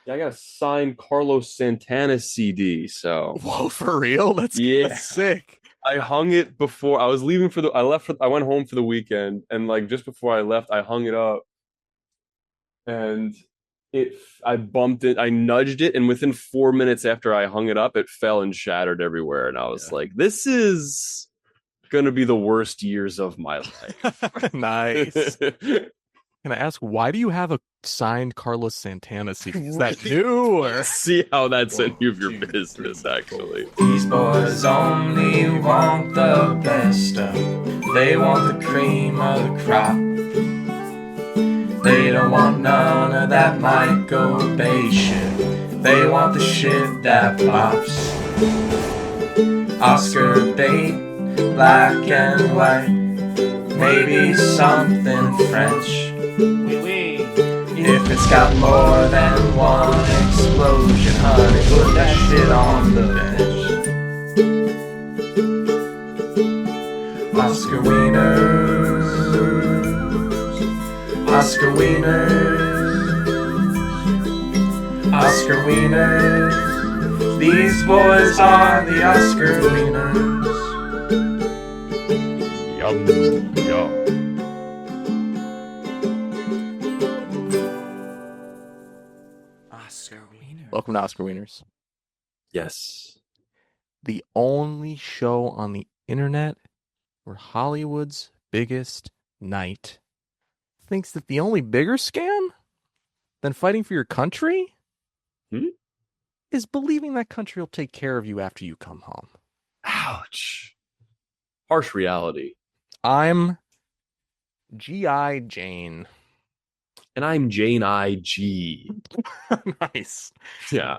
Yeah, I got a signed Carlos Santana CD. So Whoa, for real? That's yeah, sick. I hung it before I was leaving for the. I left. I went home for the weekend, and like just before I left, I hung it up, and it. I bumped it. I nudged it, and within 4 minutes after I hung it up, it fell and shattered everywhere. And I was Yeah. like, "This is gonna be the worst years of my Nice. life." Can I ask, why do you have a signed Carlos Santana CD? Is that Really new want to or? see how that's any One, of your two, three, business, four. actually. These boys only want the best stuff. They want the cream of the crop. They don't want none of that Michael Bay shit. They want the shit that pops. Oscar bait, black and white. Maybe something French. If it's got more than one explosion, honey, put that shit on the bench. Oscar Wieners, Oscar Wieners, Oscar Wieners. These boys are the Oscar Wieners. Yum, yum. Oscar Wieners. Welcome to Oscar Wieners, Yes. the only show on the internet where Hollywood's biggest knight thinks that the only bigger scam than fighting for your country Hmm? is believing that country will take care of you after you come home. Ouch. Harsh reality. I'm G.I. Jane. And I'm Jane I.G. Nice. Yeah,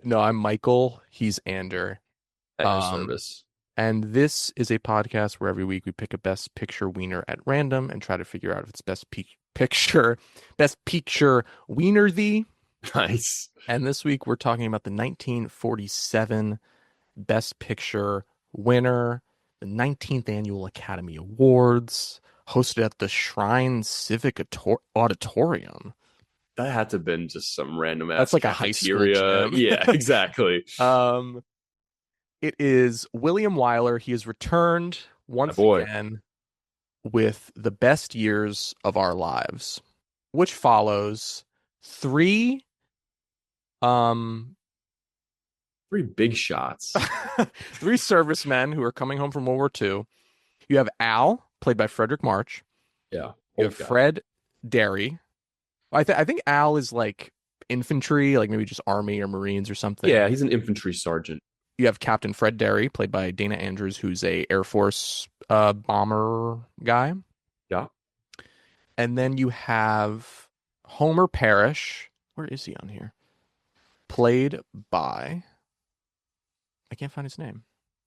No, I'm Michael. He's Ander. at your service. And this is a podcast where every week we pick a best picture wiener at random and try to figure out if it's best picture wiener-thy. Nice. And this week we're talking about the 1947 Best Picture winner, the 19th Annual Academy Awards, hosted at the Shrine Civic Auditorium. That had to have been just some random ass That's like a high school cafeteria. gym. Yeah, exactly. It is William Wyler. He has returned My once boy. again with the best years of our lives, which follows three um Three big shots. three servicemen who are coming home from World War II. You have Al, played by Frederick March. Yeah. You Old have guy. Fred Derry. I think Al is like infantry, like maybe just Army or Marines or something. Yeah, he's an infantry sergeant. You have Captain Fred Derry, played by Dana Andrews, who's a Air Force bomber guy. Yeah. And then you have Homer Parrish. Where is he on here? Played by, I can't find his name.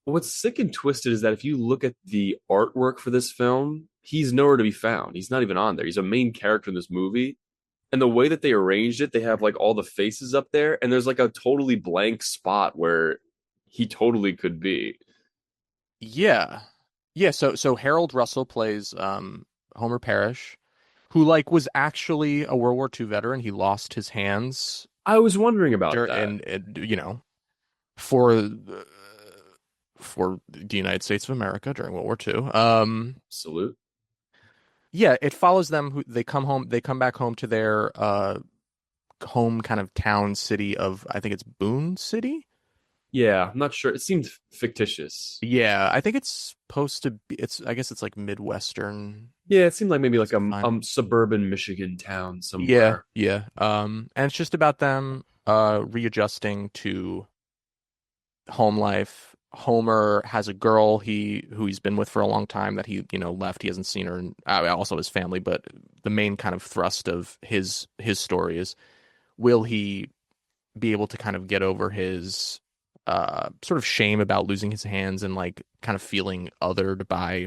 But what's sick and twisted is that if you look at the artwork for this film, he's nowhere to be found. He's not even on there. He's a main character in this movie. And the way that they arranged it, they have like all the faces up there, and there's like a totally blank spot where he totally could be. Yeah. Yeah, so Harold Russell plays Homer Parrish, who like was actually a World War II veteran. He lost his hands I was wondering about that. and you know, for the United States of America during World War II. Salute. Yeah, it follows them. They come home. They come back home to their home kind of town city of, I think it's Boone City. Yeah, I'm not sure. It seemed fictitious. Yeah, I think it's supposed to be. I guess it's like Midwestern. Yeah, it seemed like maybe like Fine. suburban Michigan town Yeah, somewhere. yeah. And it's just about them readjusting to home life. Homer has a girl who he's been with for a long time that he left. He hasn't seen her, and also his family. But the main kind of thrust of his story is, will he be able to kind of get over his sort of shame about losing his hands and like kind of feeling othered by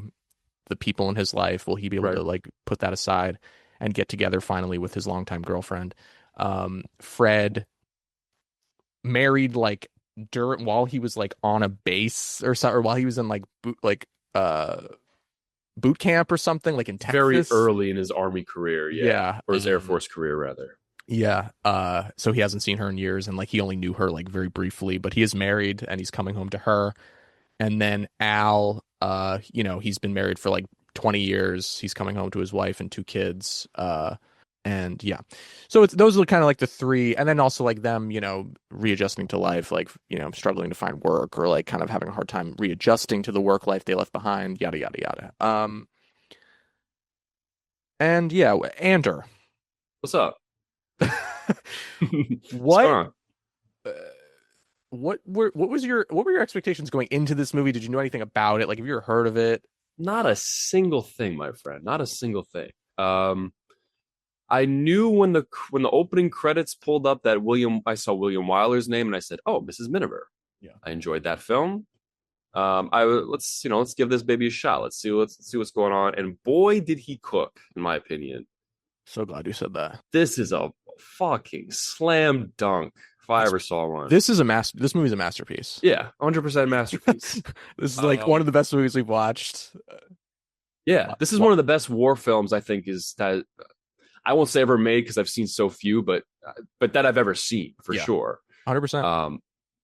the people in his life? Will he be able Right. to like put that aside and get together finally with his longtime girlfriend? Fred married like during while he was like on a base or something, or while he was in like boot camp or something, like in Very Texas. early in his army career, yeah. Yeah, Or his Air Force career, rather. Yeah. So he hasn't seen her in years, and like he only knew her like very briefly, but he is married and he's coming home to her. And then Al, he's been married for like 20 years. He's coming home to his wife and two kids. And yeah. So it's those are kind of like the three, and then also like them, readjusting to life, like, struggling to find work or like kind of having a hard time readjusting to the work life they left behind, yada yada yada. And yeah, Ander. What's up? What's going What on? uh, what were your expectations going into this movie? Did you know anything about it? Like, have you ever heard of it? Not a single thing, my friend. Not a single thing. I knew when the opening credits pulled up that I saw William Wyler's name, and I said, "Oh, Mrs. Miniver." Yeah. I enjoyed that film. Let's give this baby a shot. Let's see what's going on. And boy, did he cook, in my opinion. So glad you said that. This is a fucking slam dunk if I ever saw one. This movie's a masterpiece. Yeah, 100% masterpiece. This is like one of the best movies we've watched. Yeah, this is one of the best war films I think is that I won't say ever made because I've seen so few, but that I've ever seen for sure. 100%.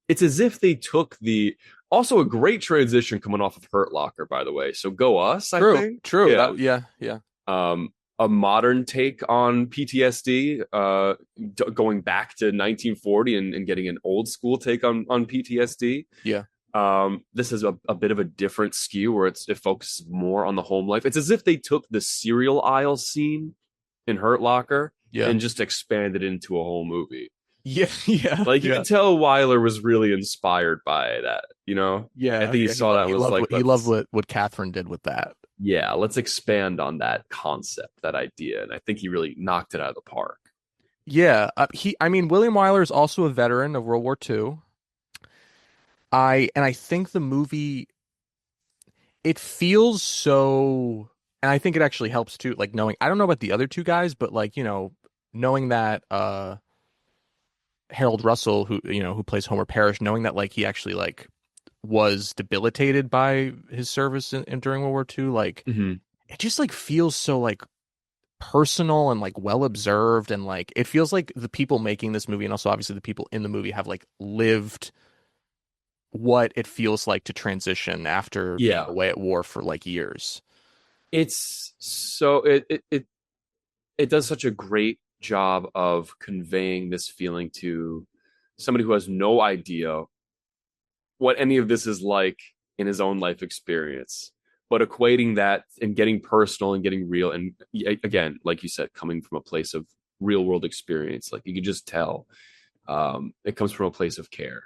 It's as if they took also a great transition coming off of Hurt Locker, by the way. So go us, I think. True. Yeah. Yeah. A modern take on PTSD, going back to 1940 and getting an old school take on PTSD. Yeah. This is a bit of a different skew where it focuses more on the home life. It's as if they took the cereal aisle scene in Hurt Locker and just expanded it into a whole movie. Yeah, yeah. Like you can tell Wyler was really inspired by that, Yeah, I think he saw that was he loved what Catherine did with that. Yeah, let's expand on that concept, that idea, and I think he really knocked it out of the park. Yeah, William Wyler is also a veteran of World War II. I think the movie, it feels so, and I think it actually helps too, like knowing, I don't know about the other two guys, but like, knowing that Harold Russell, who plays Homer Parrish, knowing that like he actually like was debilitated by his service during World War II, like it just like feels so like personal and like well observed, and like it feels like the people making this movie and also obviously the people in the movie have like lived what it feels like to transition after being away at war for like years. It's so it does such a great job of conveying this feeling to somebody who has no idea what any of this is like in his own life experience, but equating that and getting personal and getting real. And again, like you said, coming from a place of real world experience, like you can just tell it comes from a place of care.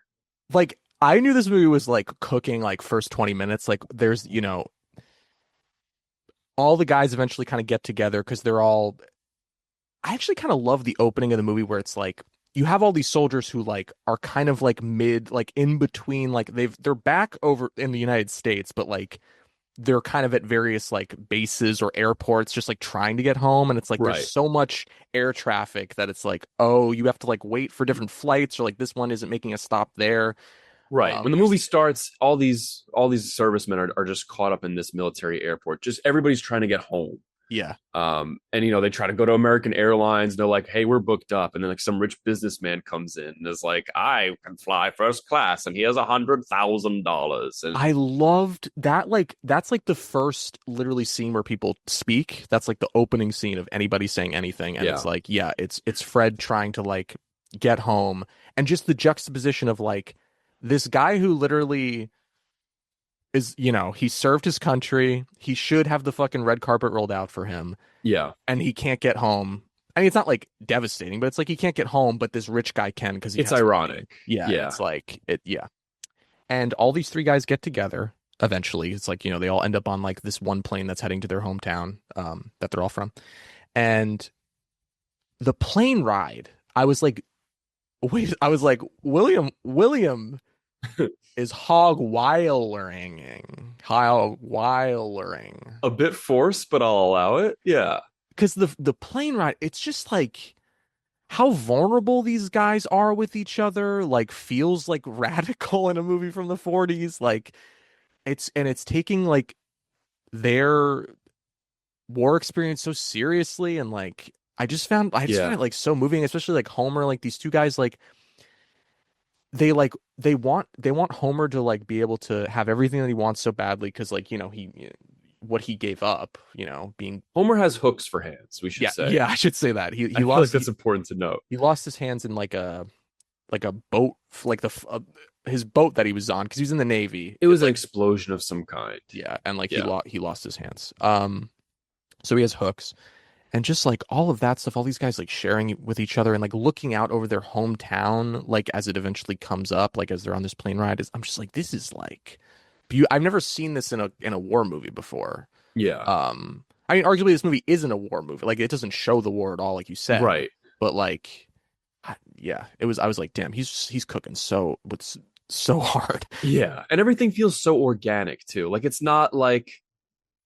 Like I knew this movie was like cooking like first 20 minutes. Like there's, all the guys eventually kind of get together because I actually kind of love the opening of the movie where it's like, you have all these soldiers who like are kind of like like in between, like they're back over in the United States, but like they're kind of at various like bases or airports just like trying to get home, and it's like there's so much air traffic that it's like, oh, you have to like wait for different flights, or like this one isn't making a stop there. When the movie starts, all these servicemen are just caught up in this military airport. Just everybody's trying to get home. Yeah. And they try to go to American Airlines. They're like, hey, we're booked up. And then like some rich businessman comes in and is like, I can fly first class and he has $100,000. And I loved that. Like, that's like the first literally scene where people speak. That's like the opening scene of anybody saying anything. And it's like, it's Fred trying to like get home, and just the juxtaposition of like this guy who literally is, he served his country. He should have the fucking red carpet rolled out for him. Yeah. And he can't get home. I mean, it's not like devastating, but it's like he can't get home, but this rich guy can because it's ironic. Yeah. It's like it. Yeah. And all these three guys get together eventually. It's like, they all end up on like this one plane that's heading to their hometown that they're all from. And the plane ride, I was like, William is hog-wilering. A bit forced, but I'll allow it. Yeah. Because the plane ride, it's just like how vulnerable these guys are with each other, like feels like radical in a movie from the 40s. Like it's taking like their war experience so seriously, and like I just found Yeah. it like so moving, especially like Homer, like these two guys they want Homer to like be able to have everything that he wants so badly because like, he what he gave up, being Homer has hooks for hands, we should yeah, say. yeah, I should say that. I feel like that's important to note. He lost his hands in like a boat, like his boat that he was on because he was in the Navy. It was an explosion of some kind. Yeah, and like Yeah. he lost his hands. So he has hooks and just like all of that stuff, all these guys like sharing with each other and like looking out over their hometown, like as it eventually comes up, like as they're on this plane ride. I'm just like, this is like, I've never seen this in a war movie before. Yeah. I mean, arguably this movie isn't a war movie. Like it doesn't show the war at all, like you said. Right. But like, yeah, it was. I was like, damn, he's cooking so hard. Yeah. And everything feels so organic too. Like it's not like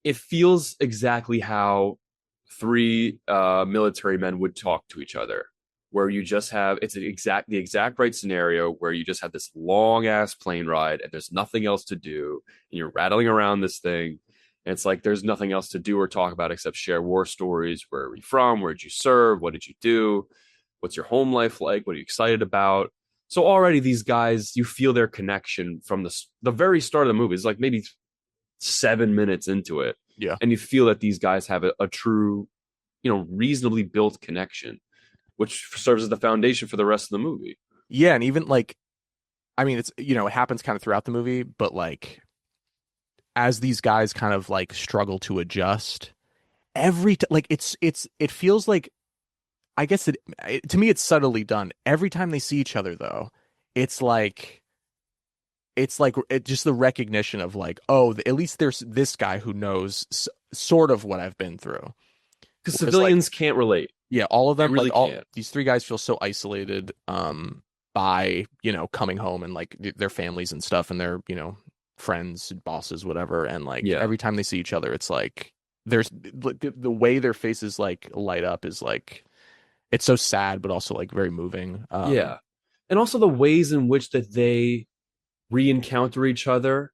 it feels exactly how three military men would talk to each other, where you just have the exact right scenario where you just have this long ass plane ride and there's nothing else to do and you're rattling around this thing. And it's like there's nothing else to do or talk about except share war stories. Where are you from? Where did you serve? What did you do? What's your home life like? What are you excited about? So already these guys, you feel their connection from the very start of the movie. It's like maybe 7 minutes into it. Yeah. And you feel that these guys have a true, reasonably built connection, which serves as the foundation for the rest of the movie. Yeah, and even like, I mean, it's it happens kind of throughout the movie, but like as these guys kind of like struggle to adjust, like it feels like I guess to me it's subtly done. Every time they see each other though, it's like just the recognition of like, oh, at least there's this guy who knows sort of what I've been through. Because civilians like, can't relate. Yeah, all of them, really like all can't. these three guys feel so isolated by, coming home and like their families and stuff and their, friends, bosses, whatever. And like every time they see each other, it's like there's the way their faces like light up is like it's so sad, but also like very moving. Yeah. And also the ways in which that they re-encounter each other,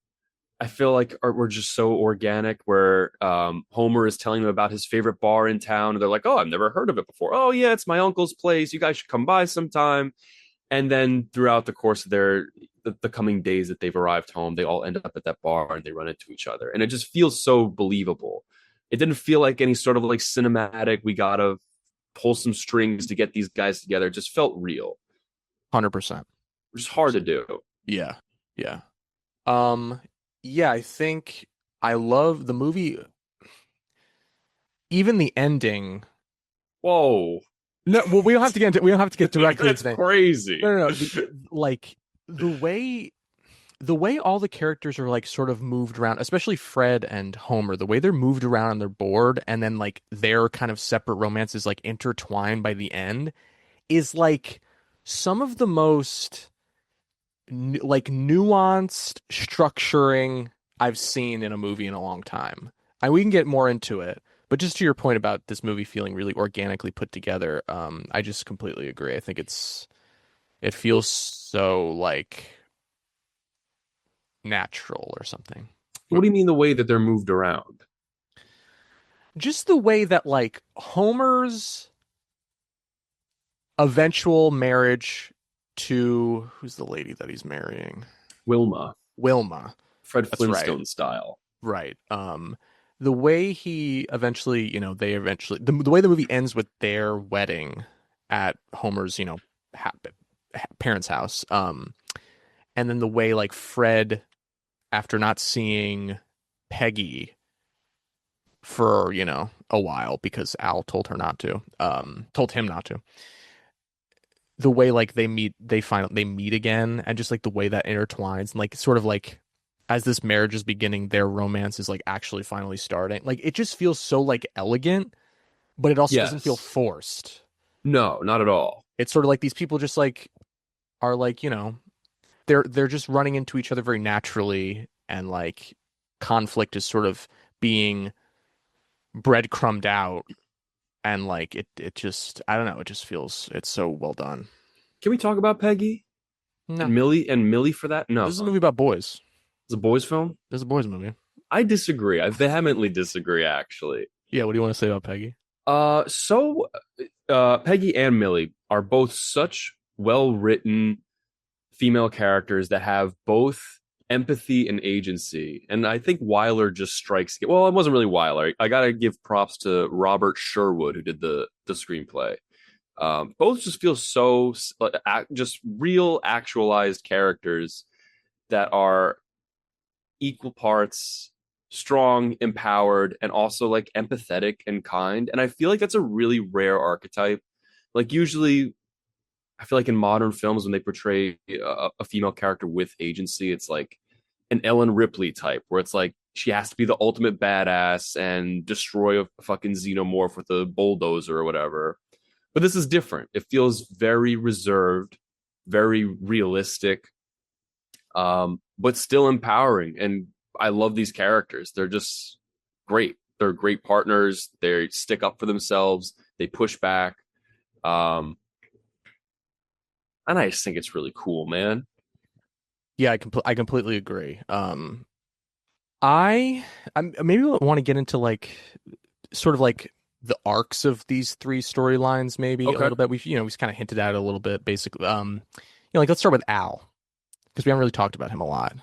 I feel like were just so organic, where Homer is telling them about his favorite bar in town and they're like, oh, I've never heard of it before. Oh yeah, it's my uncle's place, you guys should come by sometime. And then throughout the course of the coming days that they've arrived home, they all end up at that bar and they run into each other, and it just feels so believable. It didn't feel like any sort of like cinematic, we gotta pull some strings to get these guys together. It just felt real. 100%. Which is hard to do. Yeah. Yeah, I think I love the movie. Even the ending. Whoa. No, well, we don't have to get directly That's into that. crazy. No. Like the way all the characters are like sort of moved around, especially Fred and Homer, the way they're moved around on their board and then like their kind of separate romances like intertwined by the end is like some of the most like nuanced structuring I've seen in a movie in a long time. And we can get more into it, but just to your point about this movie feeling really organically put together, I just completely agree. I think it feels so like natural or something. What do you mean the way that they're moved around? Just the way that like Homer's eventual marriage to who's the lady that he's marrying? Wilma. Fred Flintstone right. style. Right. The way he eventually, the way the movie ends with their wedding at Homer's, parents' house. And then the way like Fred, after not seeing Peggy for, a while because Al told him not to, the way like they meet again, and just like the way that intertwines and like sort of like as this marriage is beginning, their romance is like actually finally starting. Like it just feels so like elegant, but it also doesn't feel forced. No, not at all. It's sort of like these people just like are like, they're just running into each other very naturally, and like conflict is sort of being breadcrumbed out, and like it just, I don't know, it just feels, it's so well done. Can we talk about Peggy? No. And Millie for that? No. This is a movie about boys. It's a boys film? This is a boys movie. I disagree. I vehemently disagree, actually. Yeah, what do you want to say about Peggy? Peggy and Millie are both such well-written female characters that have both empathy and agency. And I think Weiler just strikes. Well, it wasn't really Weiler. I gotta give props to Robert Sherwood who did the screenplay. Both just feel so just real, actualized characters that are equal parts strong, empowered, and also like empathetic and kind. And I feel like that's a really rare archetype. Like usually I feel like in modern films, when they portray a female character with agency, it's like an Ellen Ripley type, where it's like she has to be the ultimate badass and destroy a fucking xenomorph with a bulldozer or whatever. But this is different. It feels very reserved, very realistic, but still empowering. And I love these characters. They're just great. They're great partners. They stick up for themselves. They push back. Um, and I just think it's really cool, man. Yeah, I completely agree. I maybe want to get into like sort of like the arcs of these three storylines, maybe a Okay. little bit. We've kind of hinted at it a little bit, basically. Like let's start with Al because we haven't really talked about him a lot.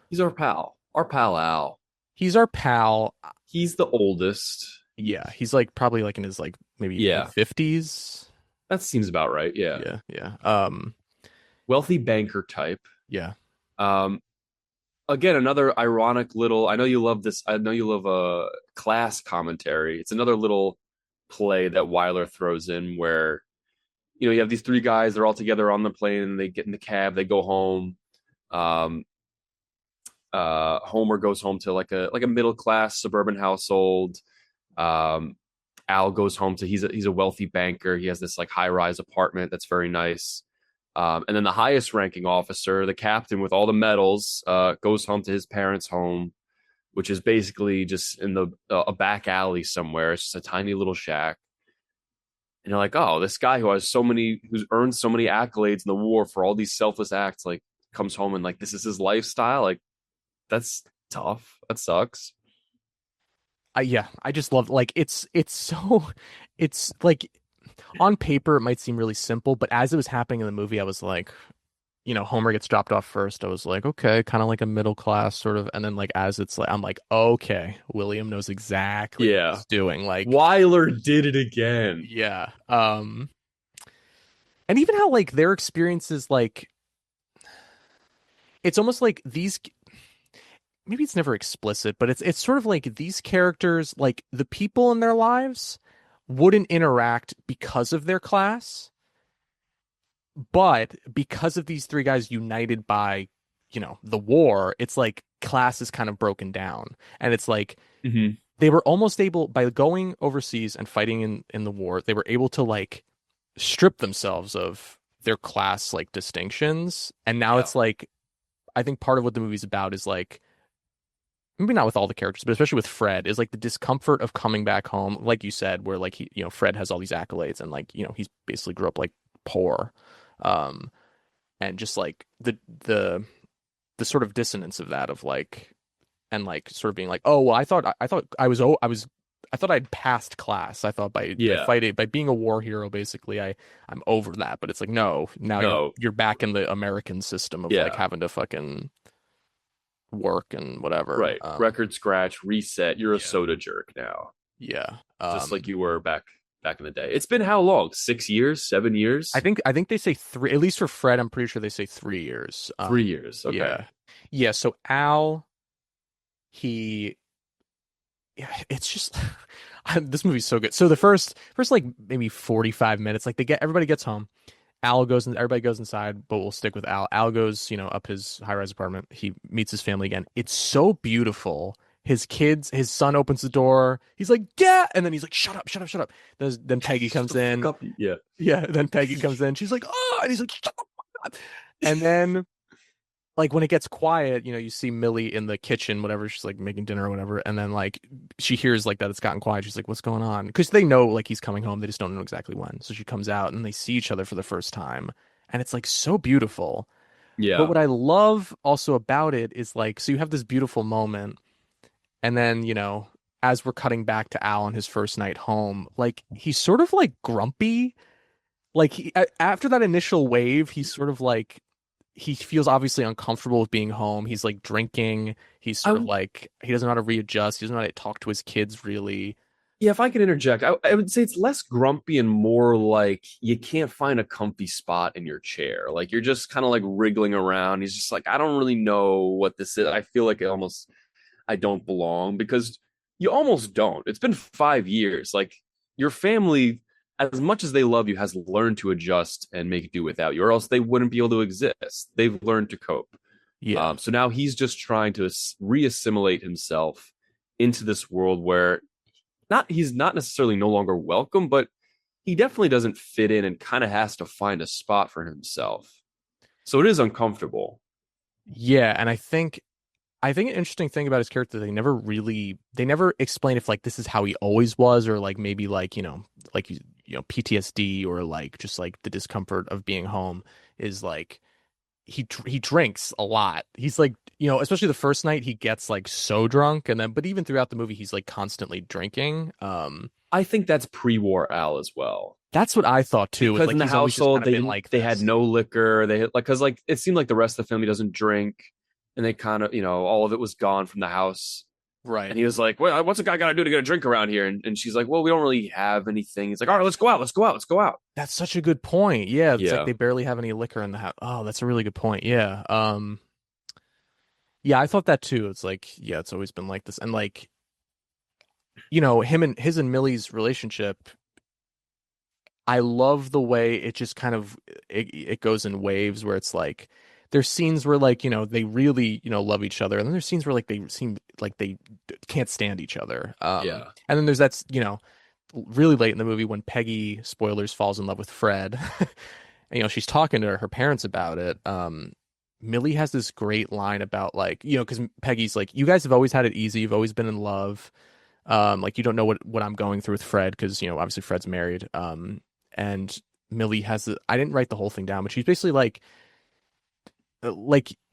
He's our pal. Our pal Al. He's our pal. He's the oldest. Yeah, he's like probably like in his like maybe Yeah. 50s. That seems about right. Yeah. Yeah. Wealthy banker type. Yeah. Um, Again, another ironic little. I know you love this. I know you love a class commentary. It's another little play that Weiler throws in where you have these three guys. They're all together on the plane. And they get in the cab. They go home. Um, Homer goes home to like a middle class suburban household. Um, Al goes home to he's a wealthy banker. He has this like high rise apartment that's very nice. And then the highest ranking officer, the captain with all the medals, goes home to his parents' home, which is basically just in a back alley somewhere. It's just a tiny little shack. And you're like, oh, this guy who's earned so many accolades in the war for all these selfless acts, like comes home and like this is his lifestyle. Like that's tough. That sucks. Yeah, I just love like it's so it's like on paper it might seem really simple, but as it was happening in the movie, I was like, Homer gets dropped off first. I was like, okay, kind of like a middle class sort of, and then like as it's like, I'm like, okay, William knows exactly what Yeah. he's doing. Like, Weiler did it again. yeah, and even how like their experiences, like, it's almost like these. Maybe it's never explicit, but it's sort of like these characters, like the people in their lives wouldn't interact because of their class, but because of these three guys united by, the war, it's like class is kind of broken down. And it's like Mm-hmm. they were almost able, by going overseas and fighting in the war, they were able to like strip themselves of their class like distinctions. And now it's like, I think part of what the movie's about is like, maybe not with all the characters, but especially with Fred, is like the discomfort of coming back home, like you said, where like Fred has all these accolades and like he's basically grew up like poor, and just like the sort of dissonance of that of like, and like sort of being like, oh well, I thought I'd passed class. I thought by fighting, by being a war hero, basically I'm over that. But it's like no, now you're back in the American system of like having to fucking work and whatever. Right. Record scratch, reset. You're a soda jerk now. Yeah. Just like you were back in the day. It's been how long? 6 years? 7 years? I think they say 3, at least for Fred, I'm pretty sure they say 3 years. 3 years. Okay. Yeah. Yeah. So Al, it's just this movie's so good. So the first like maybe 45 minutes, like everybody gets home. Al goes and everybody goes inside, but we'll stick with Al. Al goes, up his high-rise apartment. He meets his family again. It's so beautiful. His son opens the door. He's like, yeah. And then he's like, shut up. Then Peggy comes in. Yeah. Yeah. Then Peggy comes in. She's like, oh, and he's like, shut up. And then like when it gets quiet, you see Millie in the kitchen, whatever. She's like making dinner or whatever. And then like she hears like that it's gotten quiet. She's like, what's going on? Because they know like he's coming home. They just don't know exactly when. So she comes out and they see each other for the first time. And it's like so beautiful. Yeah. But what I love also about it is like, so you have this beautiful moment. And then, as we're cutting back to Al on his first night home, like he's sort of like grumpy. Like after that initial wave, he's sort of like he feels obviously uncomfortable with being home. He's like drinking. He's sort of I like he doesn't know how to readjust. He doesn't know how to talk to his kids really. Yeah, if I could interject, I would say it's less grumpy and more like you can't find a comfy spot in your chair. Like you're just kind of like wriggling around. He's just like, I don't really know what this is. I feel like I don't belong because you almost don't. It's been 5 years. Like your family, as much as they love you, has learned to adjust and make do without you, or else they wouldn't be able to exist. They've learned to cope. Yeah. So now he's just trying to reassimilate himself into this world where not he's not necessarily no longer welcome, but he definitely doesn't fit in and kind of has to find a spot for himself. So it is uncomfortable. Yeah, and I think an interesting thing about his character, they never explain if like this is how he always was, or like maybe like, like PTSD, or like just like the discomfort of being home is like he drinks a lot. He's like, especially the first night he gets like so drunk, and then but even throughout the movie he's like constantly drinking. I think that's pre-war Al as well. That's what I thought too. Because Like in the he's always just household kind of been like they had this. no liquor. They had like because like it seemed like the rest of the family doesn't drink, and they kind of all of it was gone from the house. Right. And he was like, "Well, what's a guy got to do to get a drink around here?" And she's like, "Well, we don't really have anything." He's like, "All right, let's go out. Let's go out. Let's go out." That's such a good point. Yeah, it's like Yeah. they barely have any liquor in the house. Oh, that's a really good point. Yeah. Yeah, I thought that too. It's like, yeah, it's always been like this. And like, his and Millie's relationship, I love the way it just kind of it goes in waves where it's like there's scenes where like, they really, love each other, and then there's scenes where like they seem like they can't stand each other. Yeah. And then there's really late in the movie when Peggy, spoilers, falls in love with Fred. And, she's talking to her parents about it. Millie has this great line about like, because Peggy's like, you guys have always had it easy. You've always been in love. Like you don't know what I'm going through with Fred because, obviously Fred's married. And Millie I didn't write the whole thing down, but she's basically like,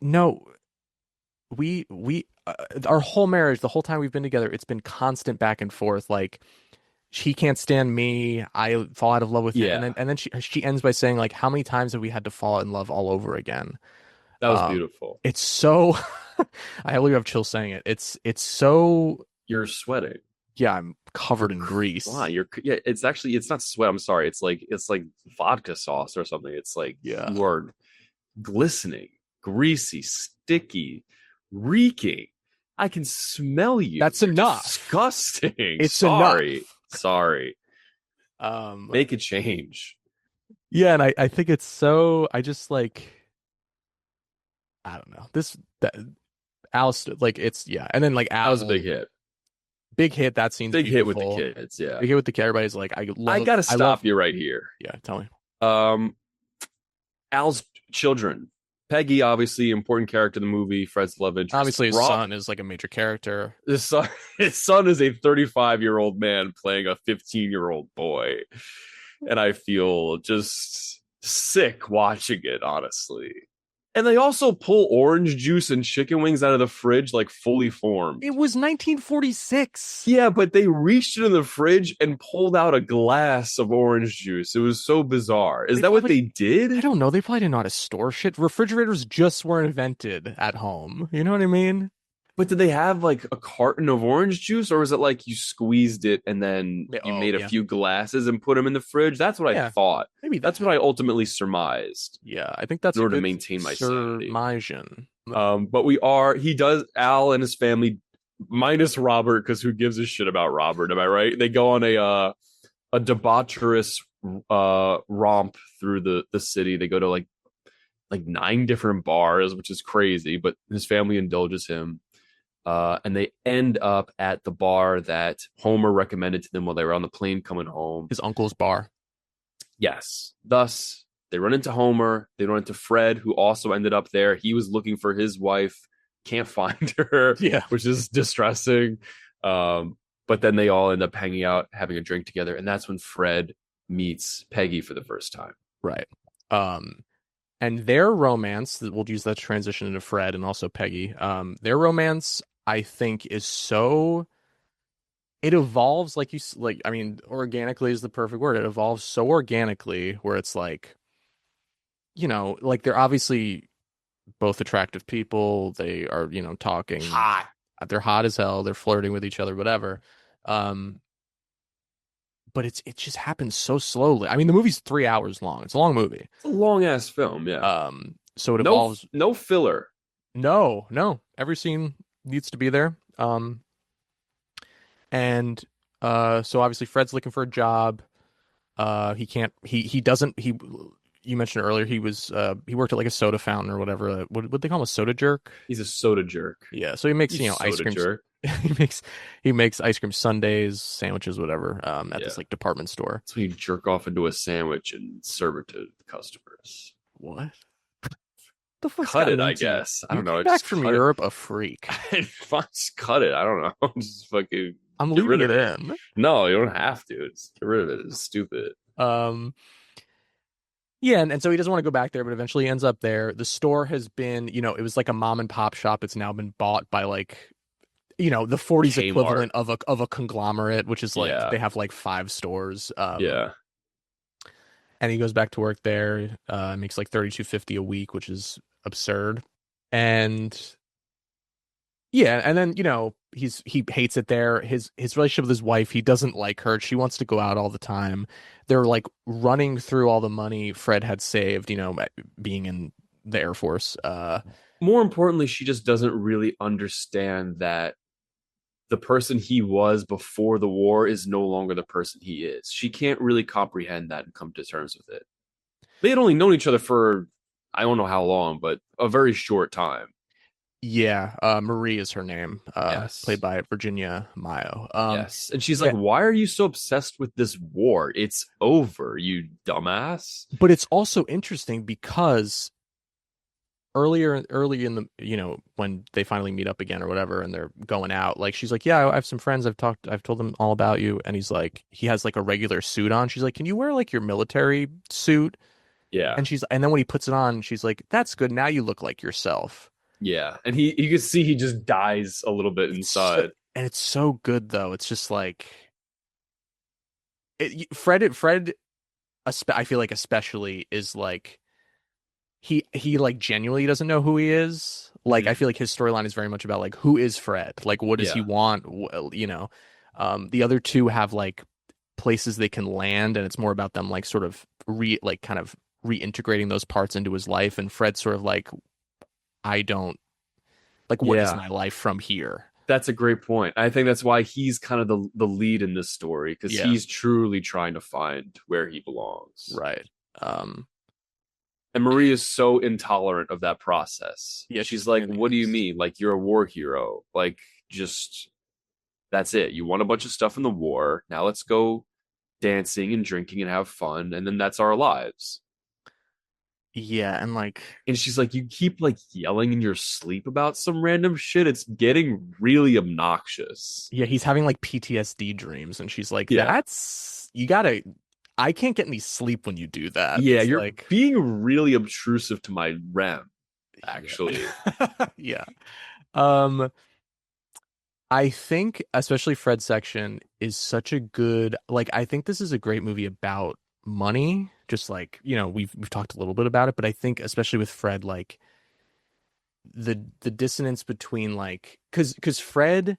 no, we our whole marriage, the whole time we've been together, it's been constant back and forth. Like he can't stand me. I fall out of love with him. Yeah. And then she ends by saying like, how many times have we had to fall in love all over again? That was beautiful. It's so I believe I have chills saying it. It's so You're sweating. yeah, I'm covered in grease. Wow, it's not sweat. I'm sorry. It's like vodka sauce or something. It's like Yeah. you are glistening, greasy, sticky, reeking. I can smell you. That's You're enough. disgusting. It's sorry. enough. Sorry. Um Make a change. yeah, and I think it's so I just like I don't know. Alice like it's yeah. And then like That Al was a big hit. big hit, that scene's Big hit with the beautiful. kids. Yeah. Big hit with the kid. Everybody's like, I gotta stop you right here. Yeah, tell me. Al's children. Peggy, obviously, important character in the movie. Fred's love interest. Obviously, his Rob- son is like a major character. his son is a 35-year-old man playing a 15-year-old boy, and I feel just sick watching it, honestly. And they also pull orange juice and chicken wings out of the fridge like fully formed. It was 1946. Yeah, but they reached into the fridge and pulled out a glass of orange juice. It was so bizarre. Is that what they did? I don't know. They probably didn't know how to store shit. Refrigerators just weren't invented at home. You know what I mean? But did they have like a carton of orange juice, or was it like you squeezed it and then you made a few glasses and put them in the fridge? That's what I thought. Maybe that's what I ultimately surmised. Yeah, I think that's in order to maintain my sanity. But Al and his family, minus Robert, because who gives a shit about Robert? Am I right? They go on a debaucherous romp through the city. They go to like 9 different bars, which is crazy. But his family indulges him. And they end up at the bar that Homer recommended to them while they were on the plane coming home. His uncle's bar. Yes. Thus, they run into Homer. They run into Fred, who also ended up there. He was looking for his wife. Can't find her, which is distressing. But then they all end up hanging out, having a drink together. And that's when Fred meets Peggy for the first time. Right. And their romance, we'll use that to transition into Fred and also Peggy. Their romance, I think, is so it evolves like like I mean, organically is the perfect word. It evolves so organically where it's like, like they're obviously both attractive people. They are, talking. Hot. They're hot as hell. They're flirting with each other, whatever. Um, but it just happens so slowly. I mean, the movie's 3 hours long. It's a long movie. It's a long ass film, yeah. So it No, evolves. no filler. No, no. Every scene needs to be there. And so obviously Fred's looking for a job. He can't. He doesn't. You mentioned earlier he worked at like a soda fountain or whatever. What they call him, a soda jerk? He's a soda jerk. Yeah. So he makes He's ice soda cream. jerk. he makes ice cream sundaes, sandwiches, whatever. At Yeah. this like department store. That's when you jerk off into a sandwich and serve it to the customers. What? The fuck's Cut gotten it, I into you? guess. I You don't know. came back Just from cut it. Europe a freak. Fine, just cut it. I don't know. Just fucking I'm get leaving rid it of in. No, you don't have to. Just get rid of it. It's stupid. Yeah, and so he doesn't want to go back there, but eventually he ends up there. The store has been, it was like a mom and pop shop. It's now been bought by like, the 40s Kmart. equivalent of a conglomerate, which is like Yeah. they have like 5 stores. Yeah. And he goes back to work there. Makes like $32.50 a week, which is absurd. And yeah, and then he hates it there. His relationship with his wife, he doesn't like her. She wants to go out all the time. They're like running through all the money Fred had saved, being in the Air Force. More importantly, she just doesn't really understand that the person he was before the war is no longer the person he is. She can't really comprehend that and come to terms with it. They had only known each other for I don't know how long, but a very short time. Yeah, Marie is her name, Yes. played by Virginia Mayo. Yes, and she's like, "Why are you so obsessed with this war? It's over, you dumbass." But it's also interesting because early in the when they finally meet up again or whatever, and they're going out, like she's like, "Yeah, I have some friends. I've told them all about you," and he has like a regular suit on. She's like, "Can you wear like your military suit?" Yeah, And then when he puts it on, she's like, "That's good. Now you look like yourself." yeah, and you can see he just dies a little bit inside. And it's so good though. It's just like Fred. I feel like especially is like he like genuinely doesn't know who he is. Like I feel like his storyline is very much about like who is Fred? Like what does he want? The other two have like places they can land, and it's more about them like sort of kind of reintegrating those parts into his life. And Fred's sort of like, I don't like what is my life from here. That's a great point. I think that's why he's kind of the lead in this story, because he's truly trying to find where he belongs. Right. And Marie is so intolerant of that process. Yeah, she's like, "What do you mean? Like you're a war hero? Like just that's it. You won a bunch of stuff in the war. Now let's go dancing and drinking and have fun, and then that's our lives." Yeah, and she's like, "You keep like yelling in your sleep about some random shit. It's getting really obnoxious." Yeah, he's having like PTSD dreams, and she's like, "That's I can't get any sleep when you do that." Yeah, it's you're like being really obtrusive to my REM, actually. Yeah. I think especially Fred's section is such a good, like, I think this is a great movie about money. Just like, we've talked a little bit about it, but I think especially with Fred, like the dissonance between like, because Fred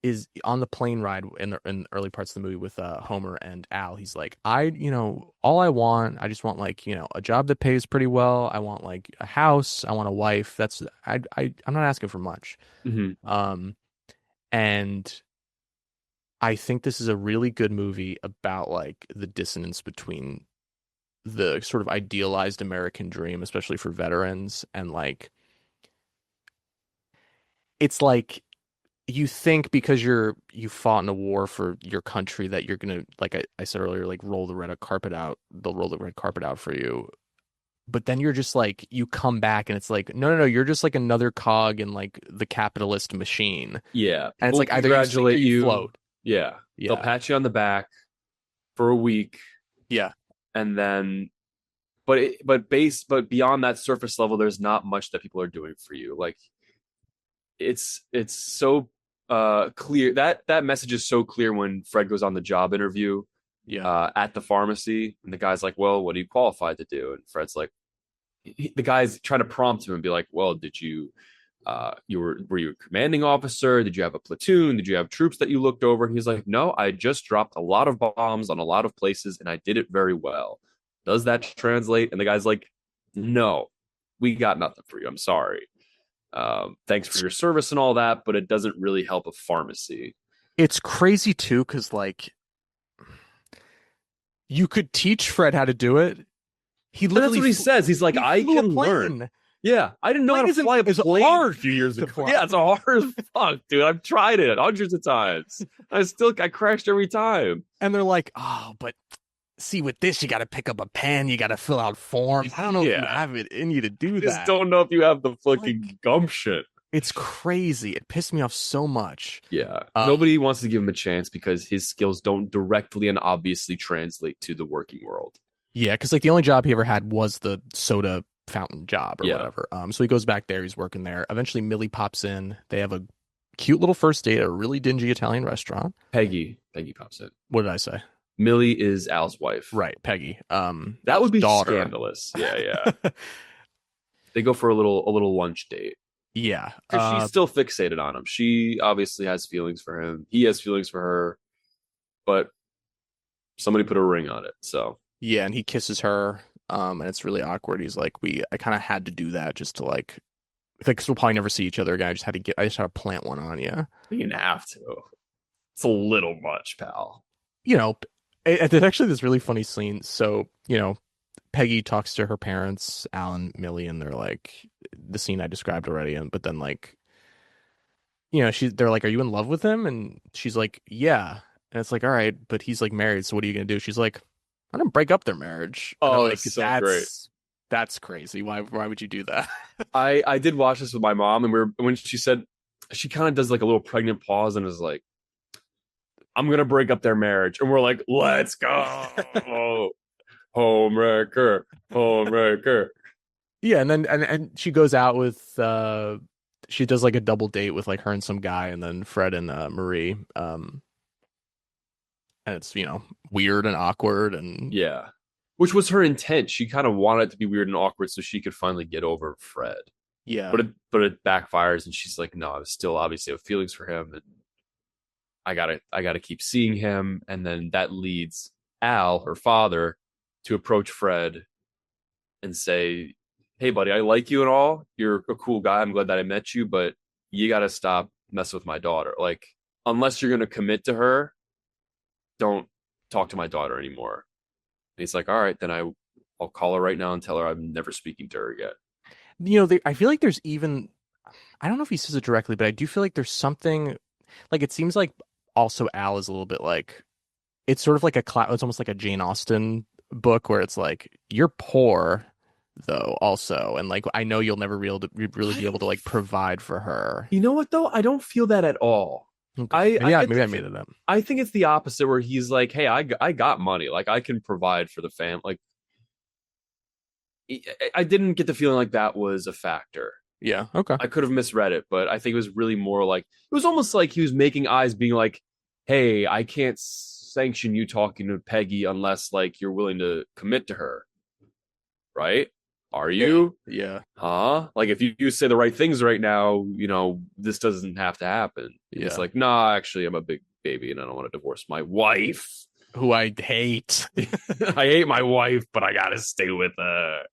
is on the plane ride in the early parts of the movie with Homer and Al. He's like, all I just want like, a job that pays pretty well. I want like a house. I want a wife. I'm not asking for much. Mm-hmm. And I think this is a really good movie about like the dissonance between the sort of idealized American dream, especially for veterans, and like it's like you think because you fought in a war for your country that you're gonna, like I said earlier, like roll the red carpet out. They'll roll the red carpet out for you. But then you're just like, you come back and it's like, no, you're just like another cog in like the capitalist machine. Yeah. And it's like either congratulate you float. Yeah. They'll pat you on the back for a week. Yeah. And then but beyond that surface level, there's not much that people are doing for you. Like it's so clear. That message is so clear when Fred goes on the job interview Yeah. at the pharmacy, and the guy's like, "Well, what are you qualified to do?" And Fred's like, the guy's trying to prompt him and be like, "Well, did you were you a commanding officer? Did you have a platoon? Did you have troops that you looked over?" And he's like, "No, I just dropped a lot of bombs on a lot of places, and I did it very well. Does that translate?" And the guy's like, "No, we got nothing for you. I'm sorry. Thanks for your service and all that, but it doesn't really help a pharmacy." It's crazy too, because like you could teach Fred how to do it. He And that's literally what he says. He's like, "I flew a can learn." plane. Yeah, I didn't know how Plane to fly a is plane hard a few years to ago. fly. Yeah, it's hard as fuck, dude. I've tried it hundreds of times. I crashed every time. And they're like, oh, but see, with this, you got to pick up a pen, you got to fill out forms. I don't know if you Yeah. have it in you to do I just that. don't know if you have the fucking gumption. It's crazy. It pissed me off so much. Yeah, nobody wants to give him a chance because his skills don't directly and obviously translate to the working world. Yeah, because like the only job he ever had was the soda fountain job or Yeah. whatever. So he goes back there. He's working there. Eventually, Millie pops in. They have a cute little first date at a really dingy Italian restaurant. Peggy pops in. What did I say? Millie is Al's wife. Right, Peggy. That would be daughter. scandalous. Yeah. They go for a little lunch date. Yeah. Because she's still fixated on him. She obviously has feelings for him. He has feelings for her. But somebody put a ring on it. So Yeah, and he kisses her. And it's really awkward. He's like, I kind of had to do that just to like, because we'll probably never see each other again. I just had to plant one on you. you didn't have to. It's a little much, pal. You know, there's actually this really funny scene. So, Peggy talks to her parents, Al and Millie, and they're like, the scene I described already. But then like, they're like, "Are you in love with him?" And she's like, "Yeah." And it's like, "All right, but he's like married, so what are you gonna do?" She's like, "I'm gonna break up their marriage." And I'm Oh, like, it's so great. That's crazy. Why would you do that? I did watch this with my mom, and when she said, she kind of does like a little pregnant pause and is like, "I'm gonna break up their marriage," and we're like, "Let's go." Homewrecker. Yeah, and then and she goes out with she does like a double date with like her and some guy, and then Fred and Marie. And it's weird and awkward and Yeah. Which was her intent. She kind of wanted it to be weird and awkward so she could finally get over Fred. yeah. But it backfires, and she's like, "No, I still obviously have feelings for him, and I gotta keep seeing him." And then that leads Al, her father, to approach Fred and say, "Hey, buddy, I like you and all. You're a cool guy. I'm glad that I met you, but you gotta stop messing with my daughter. Like, unless you're gonna commit to her, don't talk to my daughter anymore." And he's like, "All right, then I'll call her right now and tell her I'm never speaking to her again." I feel like there's even, I don't know if he says it directly, but I do feel like there's something, like it seems like also Al is a little bit like, it's sort of like it's almost like a Jane Austen book where it's like, you're poor though also, and like I know you'll never really be able to like provide for her. You know what though? I don't feel that at all. Maybe I made it up. I think it's the opposite, where he's like, "Hey, I got money. Like, I can provide for the fam." Like, I didn't get the feeling like that was a factor. Yeah, okay. I could have misread it, but I think it was really more like, it was almost like he was making eyes, being like, "Hey, I can't sanction you talking to Peggy unless like you're willing to commit to her, right? Are you? Yeah. Huh? Like, if you say the right things right now, this doesn't have to happen." And Yeah. it's like, "Nah, actually, I'm a big baby and I don't want to divorce my wife. Who I hate." I hate my wife, but I gotta stay with her."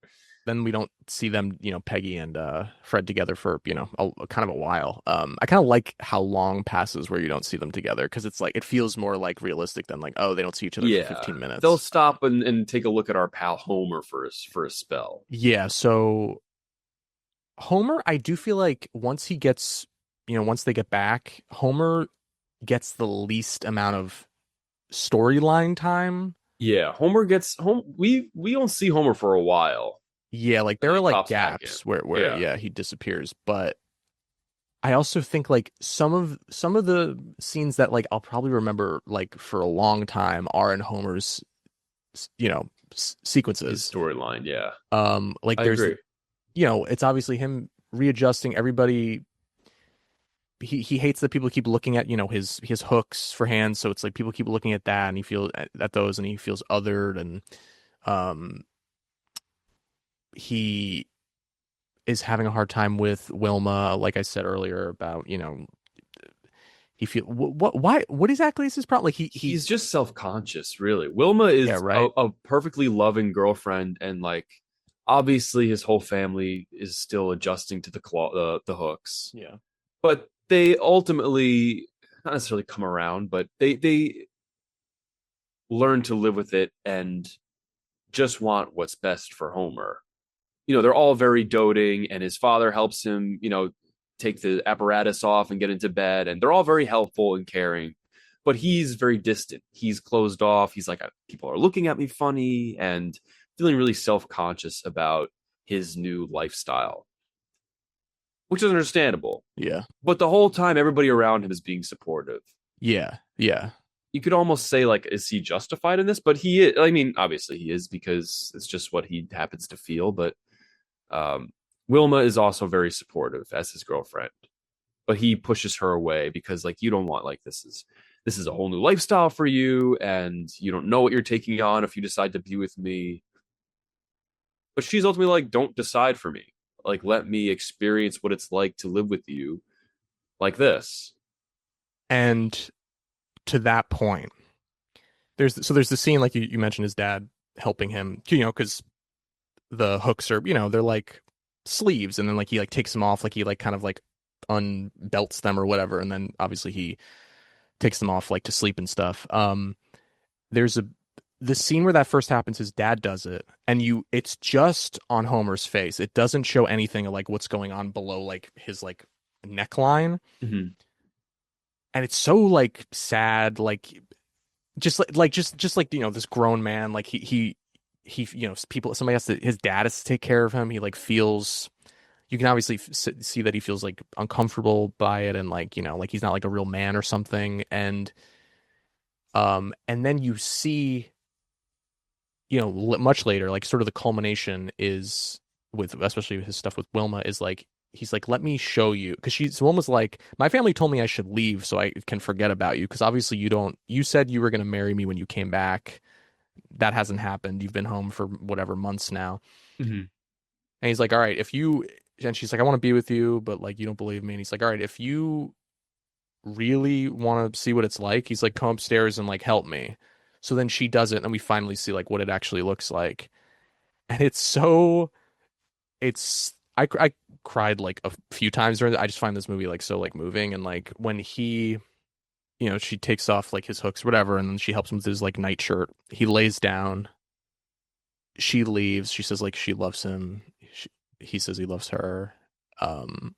Then we don't see them, Peggy and Fred together for, kind of a while. I kind of like how long passes where you don't see them together, because it's like, it feels more like realistic than like, oh, they don't see each other for 15 minutes. They'll stop and take a look at our pal Homer for a spell. Yeah, so Homer, I do feel like once they get back, Homer gets the least amount of storyline time. Yeah, Homer gets home. We don't see Homer for a while. Yeah, like there are like pops back gaps in. where he disappears, but I also think like some of the scenes that like I'll probably remember like for a long time are in Homer's sequences. His storyline, yeah. Like I there's agree. it's obviously him readjusting everybody. he hates that people keep looking at, his hooks for hands. So it's like people keep looking at that, and he feels at those, and he feels othered, and um, he is having a hard time with Wilma, like I said earlier about, he feel what exactly is his problem? Like he's just self-conscious, really. Wilma is yeah, right. a perfectly loving girlfriend, and like obviously his whole family is still adjusting to the hooks. Yeah. But they ultimately not necessarily come around, but they learn to live with it and just want what's best for Homer. They're all very doting, and his father helps him, take the apparatus off and get into bed, and they're all very helpful and caring. But he's very distant. He's closed off. He's like, people are looking at me funny, and feeling really self-conscious about his new lifestyle, which is understandable. Yeah. But the whole time, everybody around him is being supportive. Yeah. Yeah. You could almost say, like, is he justified in this? But he is. I mean, obviously he is, because it's just what he happens to feel. But Wilma is also very supportive as his girlfriend, but he pushes her away because, like, you don't want, like, this is a whole new lifestyle for you, and you don't know what you're taking on if you decide to be with me. But she's ultimately like, don't decide for me. Like, let me experience what it's like to live with you like this. And to that point, there's the scene, like you mentioned, his dad helping him, because the hooks are, they're like sleeves, and then like he like takes them off, like he like kind of like unbelts them or whatever, and then obviously he takes them off like to sleep and stuff. There's the scene where that first happens, his dad does it, and it's just on Homer's face. It doesn't show anything of like what's going on below like his like neckline. Mm-hmm. And it's so like sad, like just like this grown man, like he somebody his dad has to take care of him. He like feels, you can obviously see that he feels like uncomfortable by it, and like like he's not like a real man or something. And then you see, much later, like sort of the culmination is with, especially his stuff with Wilma, is like he's like, let me show you, because Wilma's like, my family told me I should leave so I can forget about you, because obviously you said you were going to marry me when you came back. That hasn't happened. You've been home for whatever months now. Mm-hmm. And he's like, all right, and she's like, I want to be with you, but like, you don't believe me. And he's like, all right, if you really want to see what it's like, he's like, come upstairs and like help me. So then she does it, and we finally see like what it actually looks like. And I cried like a few times during it. I just find this movie like so like moving, and like when he, she takes off like his hooks, whatever, and then she helps him with his like nightshirt. He lays down. She leaves. She says like she loves him. He says he loves her. And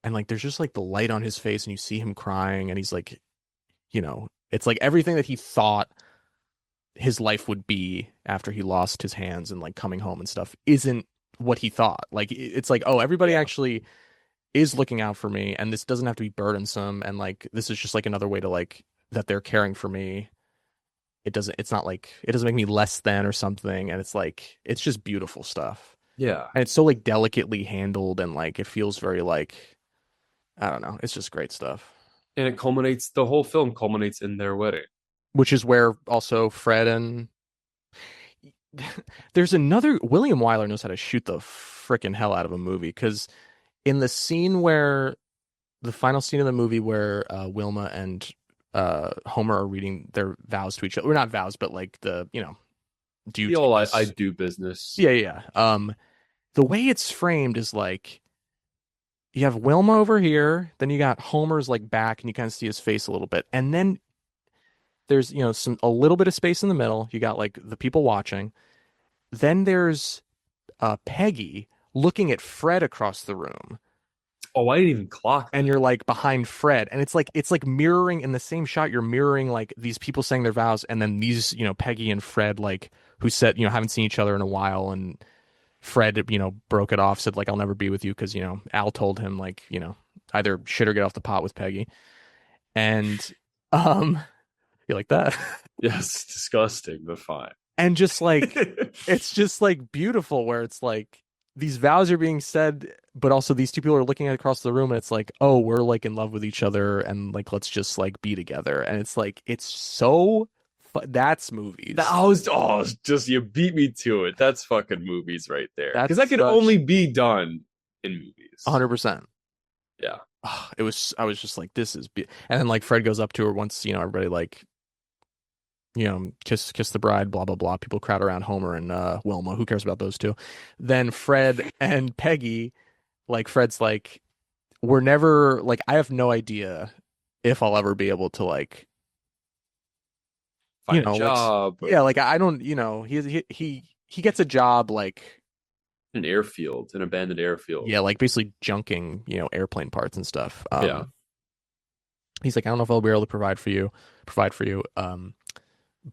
like there's just like the light on his face, and you see him crying, and he's like, it's like everything that he thought his life would be after he lost his hands and like coming home and stuff isn't what he thought. Like it's like, oh, everybody actually is looking out for me, and this doesn't have to be burdensome, and like this is just like another way to like that they're caring for me. It's not like it doesn't make me less than or something, and it's like it's just beautiful stuff. Yeah. And it's so like delicately handled, and like it feels very like, I don't know, it's just great stuff. And the whole film culminates in their wedding, which is where also Fred and there's another, William Wyler knows how to shoot the freaking hell out of a movie, because in the scene where the final scene of the movie where Wilma and Homer are reading their vows to each other, or not vows, but like the the old I do business. Yeah. The way it's framed is like you have Wilma over here, then you got Homer's like back, and you kind of see his face a little bit, and then there's a little bit of space in the middle. You got like the people watching. Then there's Peggy looking at Fred across the room. Oh, I didn't even clock that. And you're like behind Fred, and it's like mirroring in the same shot. You're mirroring like these people saying their vows, and then these Peggy and Fred, like, who said haven't seen each other in a while, and Fred broke it off, said like, I'll never be with you because Al told him like either shit or get off the pot with Peggy. And you like that? Yes, disgusting, but fine. And just like it's just like beautiful, where it's like these vows are being said, but also these two people are looking across the room and it's like, oh, we're like in love with each other and like let's just like be together. And it's like it's so that's movies. Just you beat me to it. That's fucking movies right there. That's Because that could such only be done in movies. 100%. Yeah. I was just like, this is and then like Fred goes up to her once, everybody like, kiss the bride, blah blah blah. People crowd around Homer and Wilma. Who cares about those two? Then Fred and Peggy, like Fred's like, we're never like, I have no idea if I'll ever be able to like Find a job. Yeah, like I don't, he gets a job like an airfield, an abandoned airfield. Yeah, like basically junking, airplane parts and stuff. Yeah. He's like, I don't know if I'll be able to provide for you.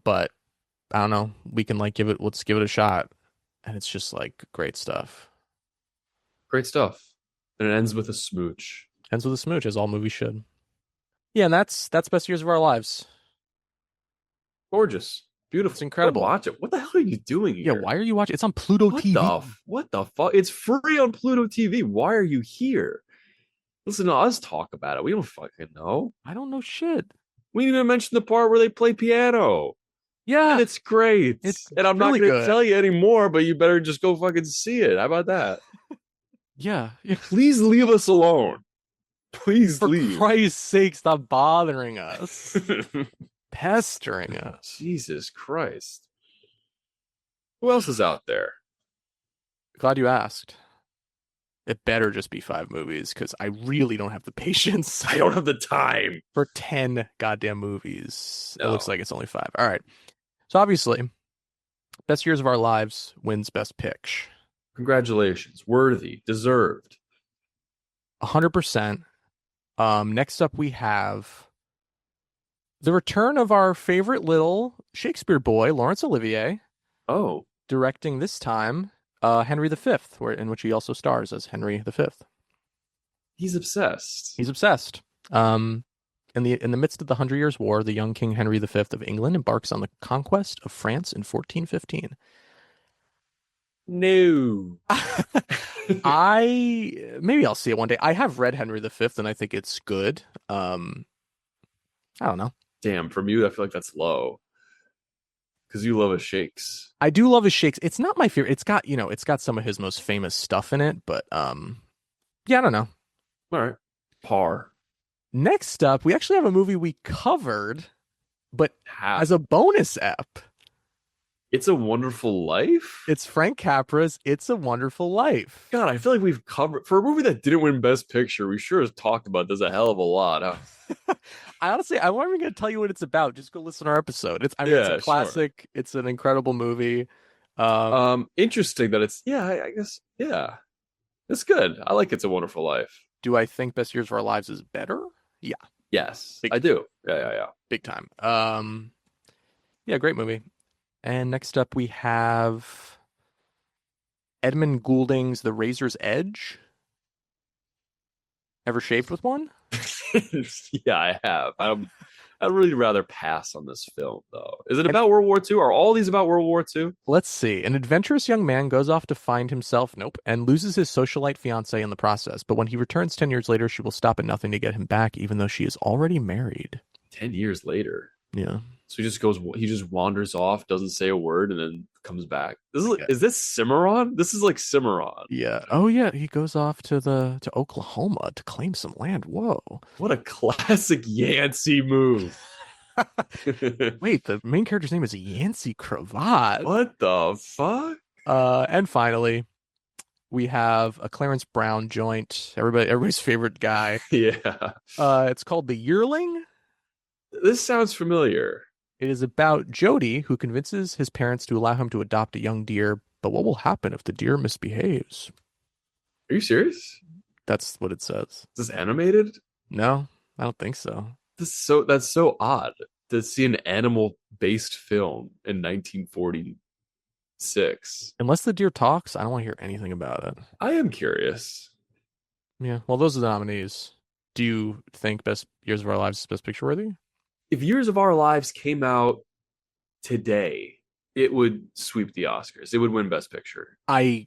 But I don't know. We can like let's give it a shot. And it's just like great stuff. Great stuff. And it ends with a smooch. Ends with a smooch, as all movies should. Yeah, and that's Best Years of Our Lives. Gorgeous. Beautiful. It's incredible. Go watch it. What the hell are you doing here? Yeah, why are you watching? It's on Pluto TV. What the fuck? It's free on Pluto TV. Why are you here? Listen to us talk about it. We don't fucking know. I don't know shit. We didn't even mention the part where they play piano. Yeah. And it's great. And I'm really not going to tell you anymore, but you better just go fucking see it. How about that? Yeah. Please leave us alone. Please leave. For Christ's sake, stop bothering us. Pestering us. Jesus Christ. Who else is out there? Glad you asked. It better just be 5 movies because I really don't have the patience. I don't have the time for 10 goddamn movies. No. It looks like it's only 5. All right. So obviously, Best Years of Our Lives wins Best Picture. Congratulations. Worthy. Deserved. 100%. Next up we have the return of our favorite little Shakespeare boy, Laurence Olivier. Oh. Directing this time Henry V, in which he also stars as Henry V. He's obsessed. He's obsessed. In the midst of the 100 Years' War, the young King Henry V of England embarks on the conquest of France in 1415. No. Maybe I'll see it one day. I have read Henry V and I think it's good. I don't know. Damn, from you, I feel like that's low. Because you love his shakes. I do love his shakes. It's not my favorite. It's got some of his most famous stuff in it, but yeah, I don't know. All right. Par. Next up, we actually have a movie we covered, but as a bonus app. It's a Wonderful Life? It's Frank Capra's It's a Wonderful Life. God, I feel like we've covered... For a movie that didn't win Best Picture, we sure have talked about this a hell of a lot, huh? I wasn't even going to tell you what it's about. Just go listen to our episode. It's a classic. Sure. It's an incredible movie. Interesting that it's... Yeah, I guess... Yeah. It's good. I like It's a Wonderful Life. Do I think Best Years of Our Lives is better? Yeah. Yes, I do. Yeah. Big time. Yeah, great movie. And next up we have Edmund Goulding's The Razor's Edge. Ever shaved with one? Yeah, I have. I'd really rather pass on this film, though. Is it about World War II? Are all these about World War II? Let's see. An adventurous young man goes off to find himself, and loses his socialite fiancée in the process. But when he returns 10 years later, she will stop at nothing to get him back, even though she is already married. 10 years later? Yeah. So he just wanders off, doesn't say a word, and then comes back. Is this Cimarron? This is like Cimarron. Yeah. Oh yeah, he goes off to Oklahoma to claim some land. Whoa. What a classic Yancey move. Wait, the main character's name is Yancey Cravat. What the fuck? And finally, we have a Clarence Brown joint. Everybody's favorite guy. Yeah. It's called The Yearling. This sounds familiar. It is about Jody, who convinces his parents to allow him to adopt a young deer, but what will happen if the deer misbehaves? Are you serious? That's what it says. Is this animated? No, I don't think so. That's so odd to see an animal-based film in 1946. Unless the deer talks, I don't want to hear anything about it. I am curious. Yeah, well, those are the nominees. Do you think Best Years of Our Lives is Best Picture worthy? If Years of Our Lives came out today, it would sweep the Oscars. It would win Best Picture. I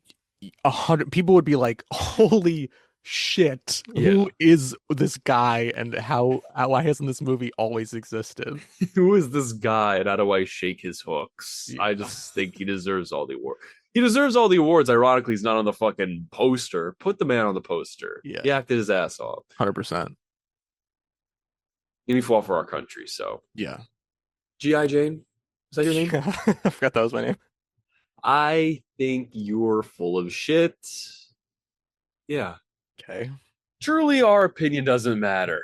100 people would be like, "Holy shit, Yeah. who is this guy, and why hasn't this movie always existed?" Who is this guy and how do I shake his hooks? Yeah. I just think he deserves all the awards. He deserves all the awards. Ironically, he's not on the fucking poster. Put the man on the poster. Yeah. He acted his ass off. 100%. And he fought for our country. So, Yeah. G.I. Jane, is that your name? I forgot that was my name. I think you're full of shit. Yeah. Okay. Truly, our opinion doesn't matter.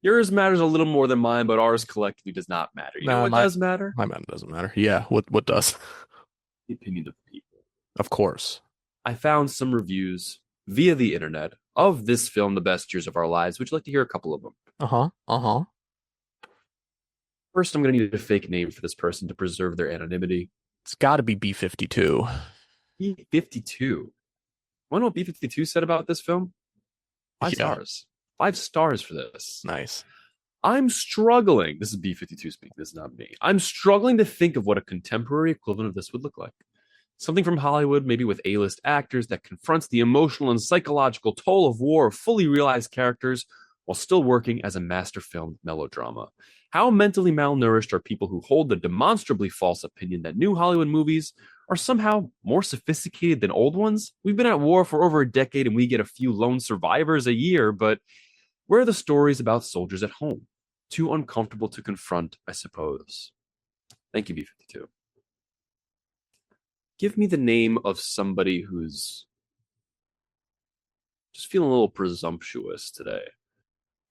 Yours matters a little more than mine, but ours collectively does not matter. You know what does matter? My man doesn't matter. Yeah. What does? The opinion of the people. Of course. I found some reviews via the internet of this film, The Best Years of Our Lives. Would you like to hear a couple of them? Uh-huh. Uh-huh. First, I'm going to need a fake name for this person to preserve their anonymity. It's got to be B-52. B-52. Want to know what B-52 said about this film? 5 Yeah. stars. 5 stars for this. Nice. I'm struggling. This is B-52 speaking. This is not me. I'm struggling to think of what a contemporary equivalent of this would look like. Something from Hollywood, maybe with A-list actors, that confronts the emotional and psychological toll of war of fully realized characters while still working as a master filmed melodrama. How mentally malnourished are people who hold the demonstrably false opinion that new Hollywood movies are somehow more sophisticated than old ones? We've been at war for over a decade and we get a few lone survivors a year, but where are the stories about soldiers at home? Too uncomfortable to confront, I suppose. Thank you, B-52. Give me the name of somebody who's just feeling a little presumptuous today.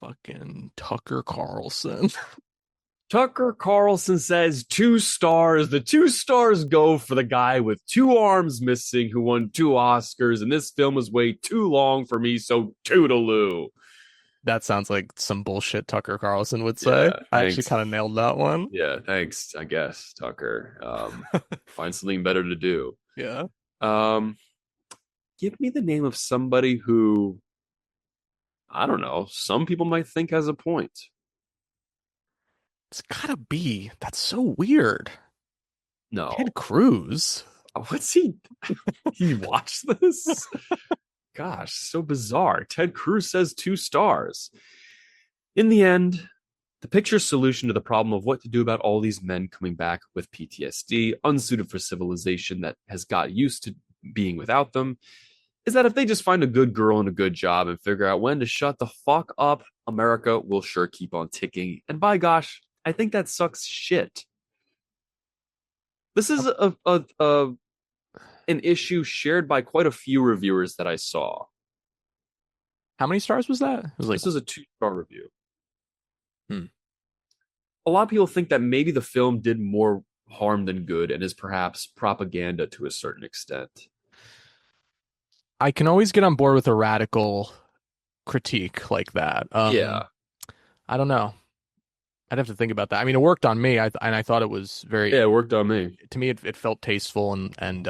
Fucking Tucker Carlson. Tucker Carlson says 2 stars. The 2 stars go for the guy with 2 arms missing who won 2 Oscars, and this film was way too long for me, so toodaloo. That sounds like some bullshit Tucker Carlson would say. Yeah, I actually kind of nailed that one. Yeah, thanks, I guess, Tucker. Find something better to do. Yeah. Give me the name of somebody who, I don't know, some people might think has a point. It's gotta be. That's so weird. No. Ted Cruz. What's he? He watched this? Gosh, so bizarre. Ted Cruz says 2 stars. In the end, the picture's solution to the problem of what to do about all these men coming back with PTSD, unsuited for civilization that has got used to being without them, is that if they just find a good girl and a good job and figure out when to shut the fuck up, America will sure keep on ticking. And by gosh, I think that sucks shit. This is an issue shared by quite a few reviewers that I saw. How many stars was that? It was like, This is a 2-star review. Hmm. A lot of people think that maybe the film did more harm than good and is perhaps propaganda to a certain extent. I can always get on board with a radical critique like that. Yeah. I don't know. I'd have to think about that. I mean, it worked on me, and I thought it was very. Yeah, it worked on me. To me, it felt tasteful and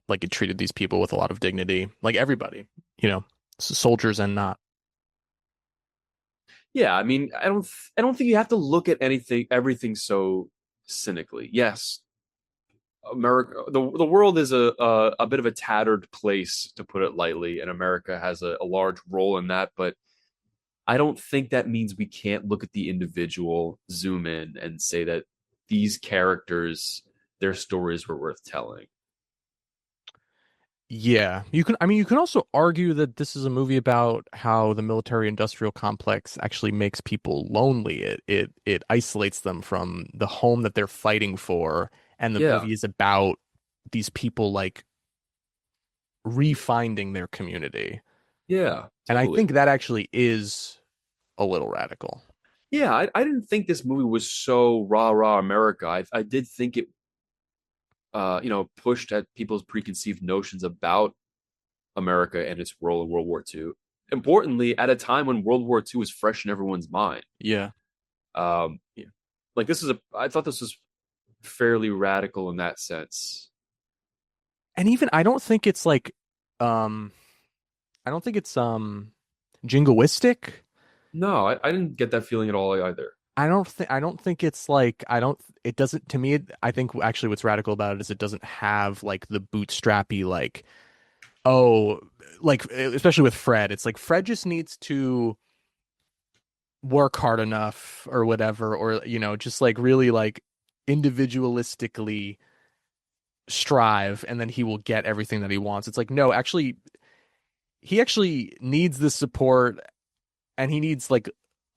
like it treated these people with a lot of dignity, like everybody, soldiers and not. Yeah, I mean, I don't think you have to look at everything so cynically. Yes, America, the world is a bit of a tattered place, to put it lightly, and America has a large role in that, but I don't think that means we can't look at the individual, zoom in, and say that these characters, their stories were worth telling. Yeah, you can also argue that this is a movie about how the military-industrial complex actually makes people lonely. It isolates them from the home that they're fighting for, and the movie is about these people like refinding their community. Yeah, and I think that actually is a little radical. Yeah, I didn't think this movie was so rah America. I did think it pushed at people's preconceived notions about America and its role in World War II. Importantly, at a time when World War II was fresh in everyone's mind. Yeah. Like I thought this was fairly radical in that sense. And even I don't think it's like jingoistic. No, I didn't get that feeling at all either. I don't think it's like it doesn't, to me, I think actually what's radical about it is it doesn't have like the bootstrappy like oh, like especially with Fred, it's like Fred just needs to work hard enough or whatever, or just like really like individualistically strive, and then he will get everything that he wants. It's like, no, actually, he actually needs the support, and he needs like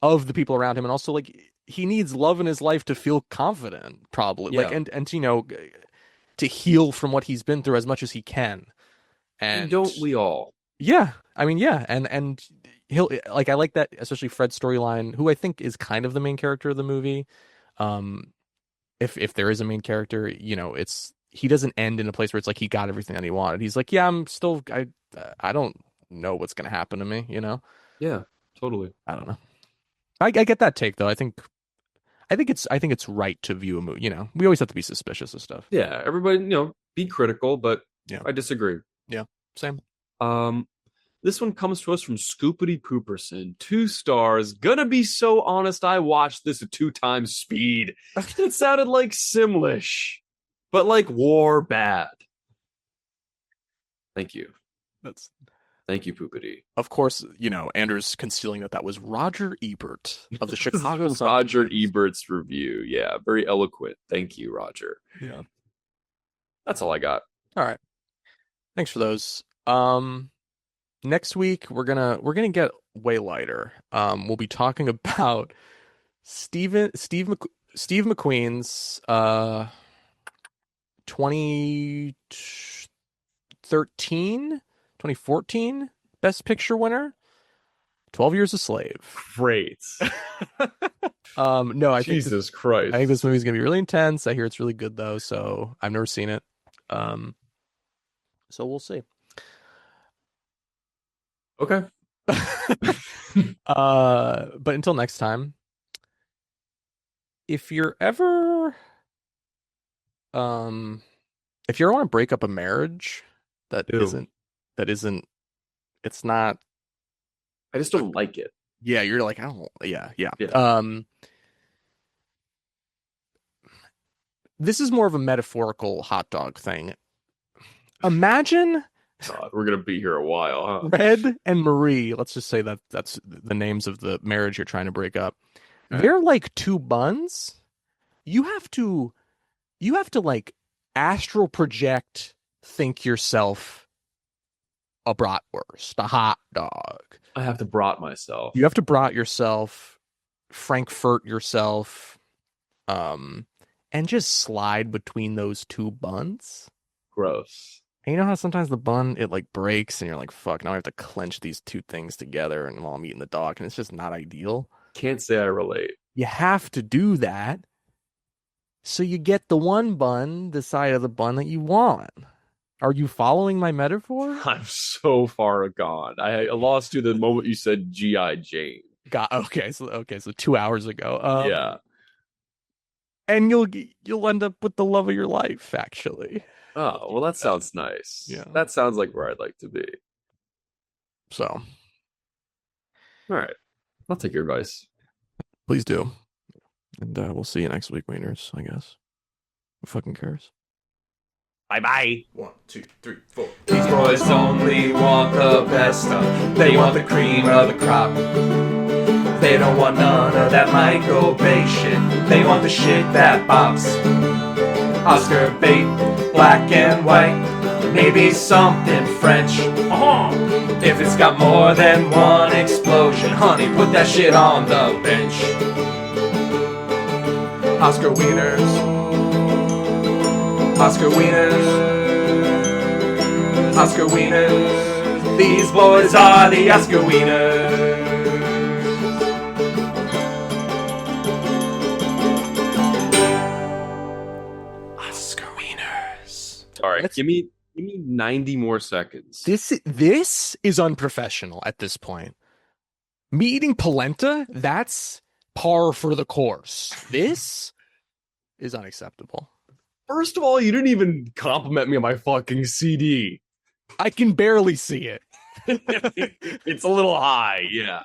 of the people around him, and also like he needs love in his life to feel confident, probably, like, Yeah. and to heal from what he's been through as much as he can. And And don't we all? yeah, I mean, yeah, and he'll like, I like that, especially Fred's storyline, who I think is kind of the main character of the movie. Um, if there is a main character, it's he doesn't end in a place where it's like he got everything that he wanted. He's like, yeah, I don't know what's gonna happen to me. Yeah, totally. I don't know. I get that take though. I think it's right to view a movie. We always have to be suspicious of stuff. Yeah, everybody, be critical, but Yeah. I disagree. Yeah, same. This one comes to us from Scoopity Pooperson. 2 stars. Gonna be so honest, I watched this at 2 times speed. It sounded like Simlish, but like war bad. Thank you. Thank you, Poopity. Of course, Anders concealing that was Roger Ebert of the Chicago Sun. Roger Ebert's review. Yeah, very eloquent. Thank you, Roger. Yeah. That's all I got. All right. Thanks for those. Next week we're gonna get way lighter. We'll be talking about Steve McQueen's 2014 Best Picture winner, 12 Years a Slave. Great. No, I think Jesus Christ. I think this movie's gonna be really intense. I hear it's really good though, so I've never seen it. So we'll see. Okay. But until next time, if you're ever want to break up a marriage that Ew. isn't it's not, I just don't like it. yeah, you're like, I don't, yeah. Yeah. This is more of a metaphorical hot dog thing. Imagine God, we're gonna be here a while, huh? Red and Marie, let's just say that's the names of the marriage you're trying to break up. Okay. They're like 2 buns. You have to like astral project, think yourself a bratwurst, a hot dog. I have to brat myself. You have to brat yourself, Frankfurt yourself, and just slide between those 2 buns. Gross. And you know how sometimes the bun, it like breaks and you're like, fuck, now I have to clench these 2 things together and while I'm eating the dog, and it's just not ideal. Can't say I relate. You have to do that so you get the one bun, the side of the bun that you want. Are you following my metaphor? I'm so far gone. I lost you the moment you said G.I. Jane. Okay, so 2 hours ago. Yeah. And you'll end up with the love of your life, actually. Oh, well, that sounds nice. Yeah. That sounds like where I'd like to be. So, All right. I'll take your advice. please do. And we'll see you next week, Wieners, I guess. Who fucking cares? Bye-bye. 1, 2, 3, 4. These boys only want the best stuff. They want the cream of the crop. They don't want none of that Michael Bay shit. They want the shit that bops. Oscar bait, black and white, maybe something French. If it's got more than one explosion, honey, put that shit on the bench. Oscar Wieners, Oscar Wieners, Oscar Wieners. These boys are the Oscar Wieners. Oscar Wieners. All right. Let's- Give me 90 more seconds. This is unprofessional at this point. Me eating polenta, that's par for the course. This is unacceptable. First of all, you didn't even compliment me on my fucking CD. I can barely see it. It's a little high, yeah.